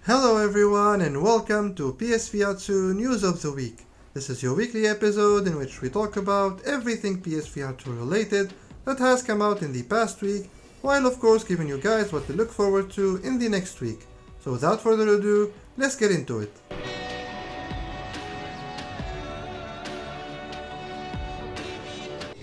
Hello everyone and welcome to PSVR2 News of the Week. This is your weekly episode in which we talk about everything PSVR2 related that has come out in the past week, while of course giving you guys what to look forward to in the next week. So without further ado, let's get into it.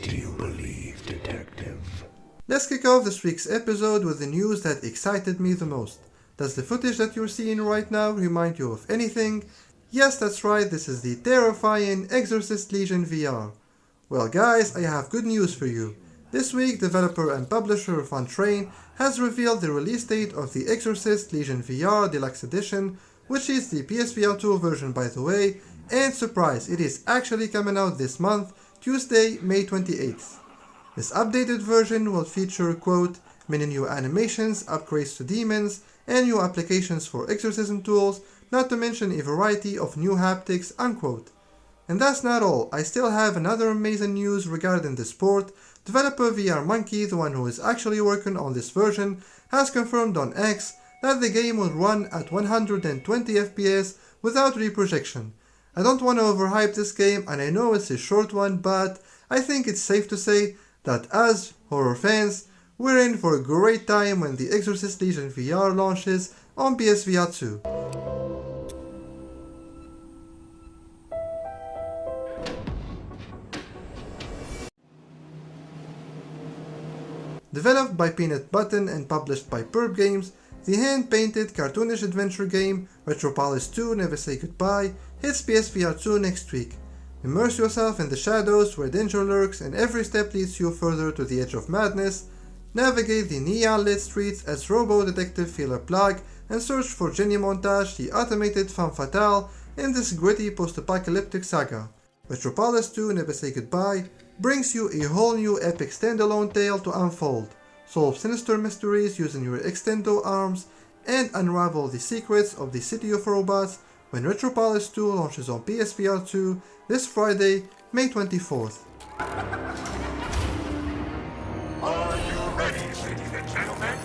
Do you believe, detective? Let's kick off this week's episode with the news that excited me the most. Does the footage that you're seeing right now remind you of anything? Yes, that's right, this is the terrifying Exorcist Legion VR. Well guys, I have good news for you. This week, developer and publisher Funtrain has revealed the release date of the Exorcist Legion VR Deluxe Edition, which is the PSVR2 version by the way, and surprise, it is actually coming out this month, Tuesday, May 28th. This updated version will feature, quote, many new animations, upgrades to demons, and new applications for exorcism tools, not to mention a variety of new haptics, unquote. And that's not all, I still have another amazing news regarding the sport. Developer VR Monkey, the one who is actually working on this version, has confirmed on X that the game will run at 120 FPS without reprojection. I don't want to overhype this game and I know it's a short one, but I think it's safe to say that as horror fans, we're in for a great time when the Exorcist Legion VR launches on PSVR2. Developed by Peanut Button and published by Perp Games, the hand-painted cartoonish adventure game Retropolis 2 Never Say Goodbye hits PSVR2 next week. Immerse yourself in the shadows where danger lurks and every step leads you further to the edge of madness. Navigate the neon-lit streets as robo-detective Feeler Plug and search for Jenny Montage, the automated femme fatale, in this gritty post-apocalyptic saga. Retropolis 2 Never Say Goodbye brings you a whole new epic standalone tale to unfold, solve sinister mysteries using your extendo arms, and unravel the secrets of the City of Robots when Retropolis 2 launches on PSVR2 this Friday, May 24th. Are you ready, ladies and gentlemen?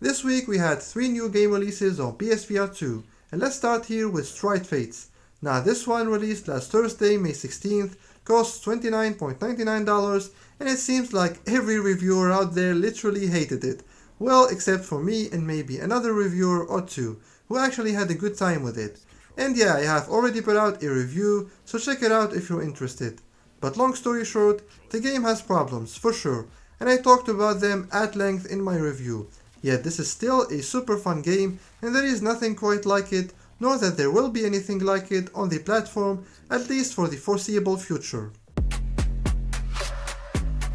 This week we had 3 new game releases on PSVR2, and let's start here with Stride Fates. Now this one released last Thursday, May 16th, costs $29.99, and it seems like every reviewer out there literally hated it. Well, except for me and maybe another reviewer or two, who actually had a good time with it. And yeah, I have already put out a review, so check it out if you're interested. But long story short, the game has problems, for sure, and I talked about them at length in my review. Yet this is still a super fun game, and there is nothing quite like it, nor that there will be anything like it on the platform, at least for the foreseeable future.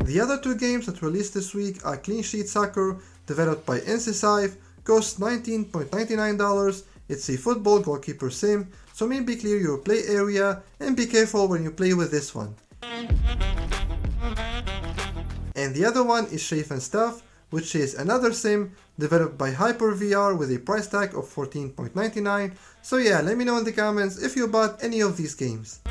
The other 2 games that released this week are CleanSheet Soccer, developed by Incisive, costs $19.99, it's a football goalkeeper sim, so maybe clear your play area and be careful when you play with this one. And the other one is Shafe and Stuff, which is another sim developed by HyperVR with a price tag of $14.99, so yeah, let me know in the comments if you bought any of these games.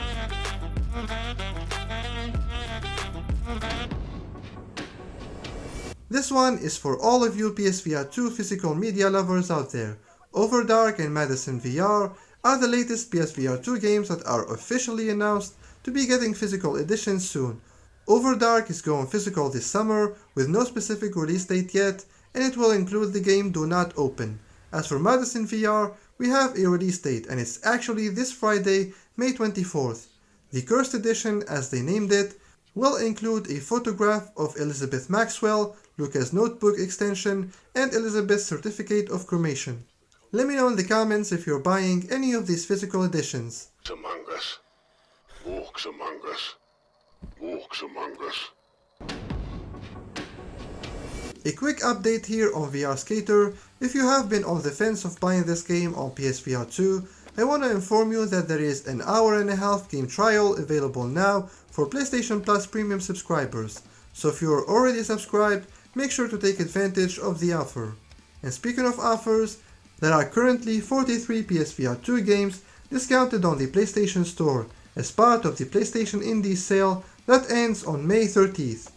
This one is for all of you PSVR2 physical media lovers out there. OVRDARK and Madison VR are the latest PSVR2 games that are officially announced to be getting physical editions soon. OVRDARK is going physical this summer with no specific release date yet, and it will include the game Do Not Open. As for Madison VR, we have a release date and it's actually this Friday, May 24th. The Cursed Edition, as they named it, will include a photograph of Elizabeth Maxwell, Luca's notebook extension, and Elizabeth's certificate of cremation. Let me know in the comments if you're buying any of these physical editions. Among us. Walks among us. Walks among us. A quick update here on VR Skater. If you have been on the fence of buying this game on PSVR2, I want to inform you that there is an hour-and-a-half game trial available now for PlayStation Plus Premium subscribers. So if you're already subscribed, make sure to take advantage of the offer. And speaking of offers, there are currently 43 PSVR2 games discounted on the PlayStation Store as part of the PlayStation Indies sale that ends on May 30th.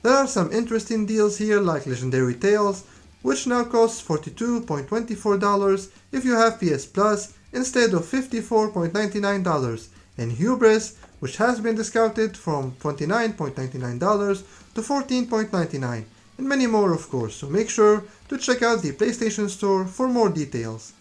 There are some interesting deals here like Legendary Tales, which now costs $42.24 if you have PS Plus instead of $54.99, and Hubris, which has been discounted from $29.99 to $14.99, and many more of course, so make sure to check out the PlayStation Store for more details.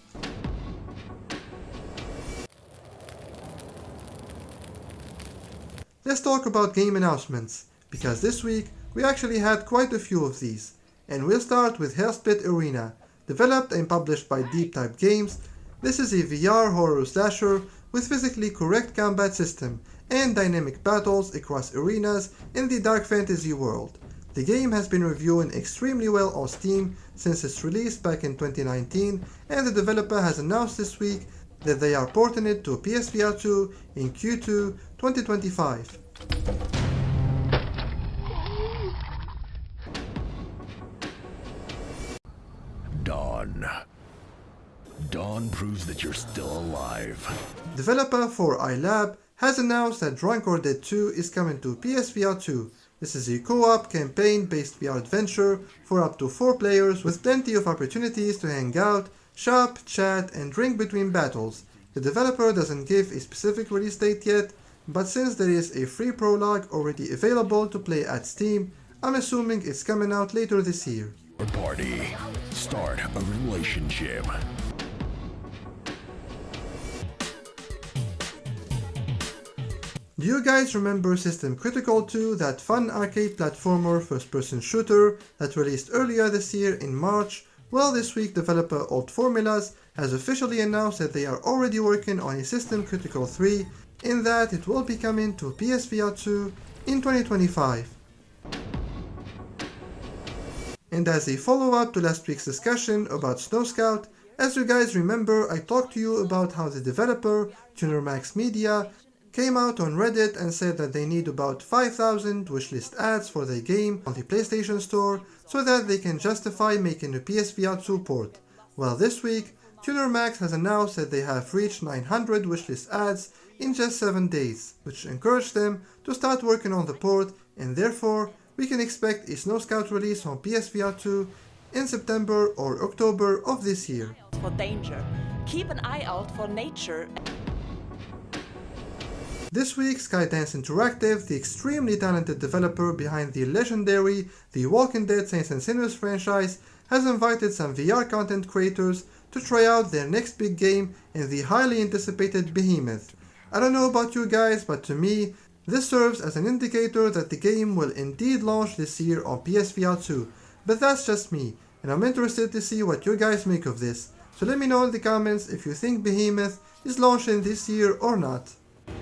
Let's talk about game announcements, because this week we actually had quite a few of these, and we'll start with Hellsplit Arena. Developed and published by Deep Type Games, this is a VR horror slasher with physically correct combat system and dynamic battles across arenas in the dark fantasy world. The game has been reviewing extremely well on Steam since its release back in 2019, and the developer has announced this week that they are porting it to PSVR2 in Q2 2025. Dawn proves that you're still alive. Developer for iLab has announced that Drunk or Dead 2 is coming to PSVR2. This is a co-op campaign-based VR adventure for up to 4 players with plenty of opportunities to hang out, shop, chat, and drink between battles. The developer doesn't give a specific release date yet, but since there is a free prologue already available to play at Steam, I'm assuming it's coming out later this year. Party. Start a relationship. Do you guys remember System Critical 2, that fun arcade platformer first-person shooter that released earlier this year in March? Well, this week developer Old Formulas has officially announced that they are already working on a System Critical 3, in that it will be coming to PSVR2 in 2025. And as a follow-up to last week's discussion about Snow Scout, as you guys remember, I talked to you about how the developer, TunerMax Media, came out on Reddit and said that they need about 5,000 wishlist ads for their game on the PlayStation Store so that they can justify making a PSVR2 port. Well, this week, TunerMax has announced that they have reached 900 wishlist ads in just 7 days, which encouraged them to start working on the port, and therefore, we can expect a Snow Scout release on PSVR2 in September or October of this year. For danger, keep an eye out for nature. This week, Skydance Interactive, the extremely talented developer behind the legendary The Walking Dead Saints and Sinners franchise, has invited some VR content creators to try out their next big game in the highly anticipated Behemoth. I don't know about you guys, but to me, this serves as an indicator that the game will indeed launch this year on PSVR2. But that's just me, and I'm interested to see what you guys make of this. So let me know in the comments if you think Behemoth is launching this year or not.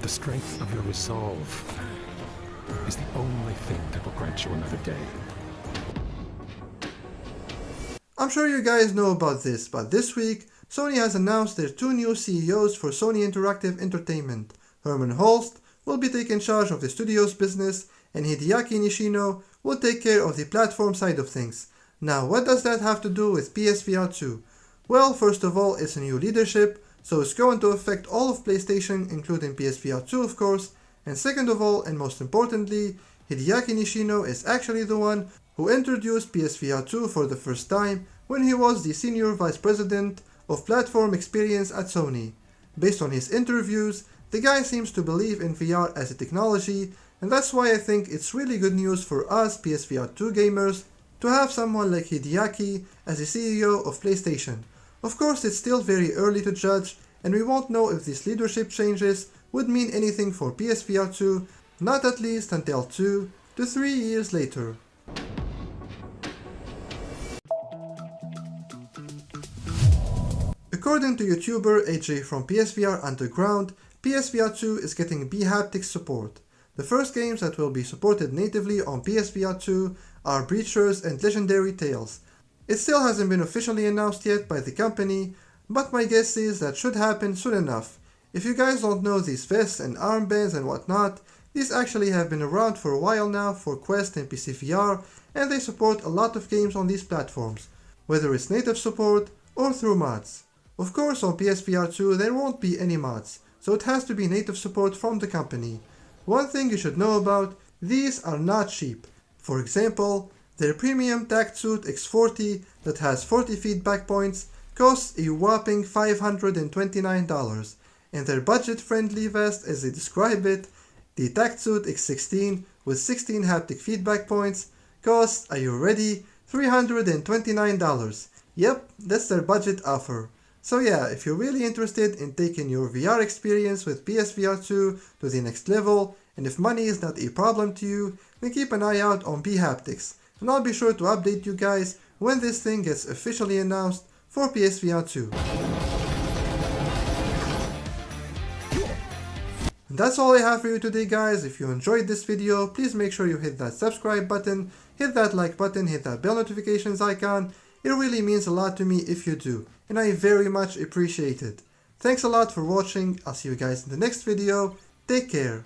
The strength of your resolve is the only thing that will grant you another day. I'm sure you guys know about this, but this week, Sony has announced their 2 new CEOs for Sony Interactive Entertainment. Herman Holst will be taking charge of the studio's business, and Hideaki Nishino will take care of the platform side of things. Now, what does that have to do with PSVR2? Well, first of all, it's a new leadership, so it's going to affect all of PlayStation, including PSVR2 of course, and second of all, and most importantly, Hideaki Nishino is actually the one who introduced PSVR2 for the first time when he was the Senior Vice President of Platform Experience at Sony. Based on his interviews, the guy seems to believe in VR as a technology, and that's why I think it's really good news for us PSVR2 gamers to have someone like Hideaki as the CEO of PlayStation. Of course, it's still very early to judge, and we won't know if these leadership changes would mean anything for PSVR2, not at least until 2 to 3 years later. According to YouTuber AJ from PSVR Underground, PSVR2 is getting bHaptics support. The first games that will be supported natively on PSVR2 are Breachers and Legendary Tales. It still hasn't been officially announced yet by the company, but my guess is that should happen soon enough. If you guys don't know these vests and armbands and whatnot, these actually have been around for a while now for Quest and PCVR, and they support a lot of games on these platforms, whether it's native support or through mods. Of course, on PSVR2 there won't be any mods, so it has to be native support from the company. One thing you should know about, these are not cheap. For example, Their premium tacked suit X40 that has 40 feedback points costs a whopping $529, and their budget-friendly vest, as they describe it, the tacked suit X16 with 16 haptic feedback points, costs, are you ready, $329. Yep, that's their budget offer. So yeah, if you're really interested in taking your VR experience with PSVR2 to the next level, and if money is not a problem to you, then keep an eye out on bHaptics, and I'll be sure to update you guys when this thing gets officially announced for PSVR2. And that's all I have for you today, guys. If you enjoyed this video, please make sure you hit that subscribe button, hit that like button, hit that bell notifications icon. It really means a lot to me if you do, and I very much appreciate it. Thanks a lot for watching. I'll see you guys in the next video. Take care.